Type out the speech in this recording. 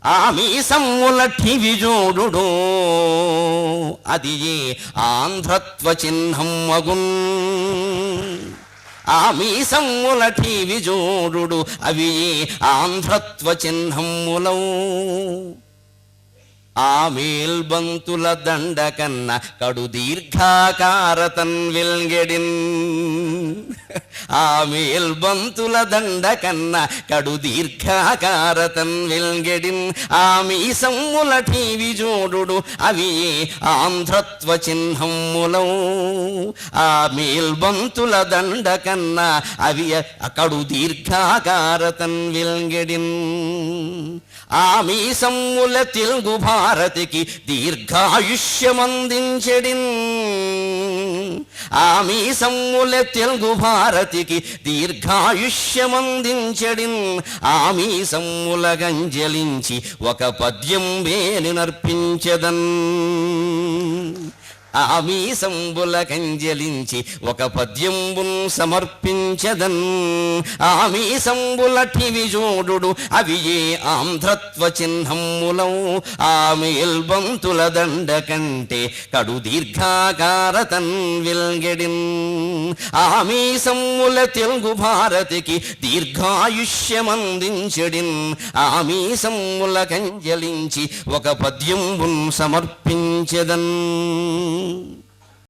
ఆమీసమ్ముల ఠివిజోడు అది ఏ ఆంధ్రత్వ చిహ్నం మగున్. ఆమీసమ్ముల ఠివిజోడు అవి ఏ ఆంధ్రత్వ చిహ్నములౌ. ఆ మేల్బంతుల దండ కన్న కడు దీర్ఘాకారతన్ వెల్గెడిన్. ఆ మేల్బంతుల దండ కన్న కడు దీర్ఘాకారతన్ వెల్గెడిన్. ఆ మీసమ్ముల ఠీవి జోడు అవి ఏ ఆంధ్రత్వ చిహ్నములౌ. ఆ మేల్బంతుల దండ కన్న అవి కడు దీర్ఘాకారతన్ వెల్గెడిన్. ఆ మీసమ్ముల తెలుగు భారతికి దీర్ఘాయుష్యమందించెడిన్. ఆ మీసమ్ముల తెలుగు భారతికి దీర్ఘాయుష్యమందించెడిన్. ఆ మీసమ్ముల గంజలించి ఒక పద్యం వేని నర్పించెదన్. ఆ మీసంబుల కంజలించి ఒక పద్యంబున్ సమర్పించదన్. ఆ మీసంబుల ఠివిజోడు అవి ఏ ఆంధ్రత్వ చిహ్నములౌ. ఆ మేల్బంతుల దండ కంటే కడు దీర్ఘాకారతన్ వెల్గెడిన్. ఆ మీసమ్ముల తెలుగు భారతికి దీర్ఘాయుష్యమందించెడిన్. ఆ మీసమ్ముల కంజలించి ఒక పద్యంబున్ సమర్పించెదన్.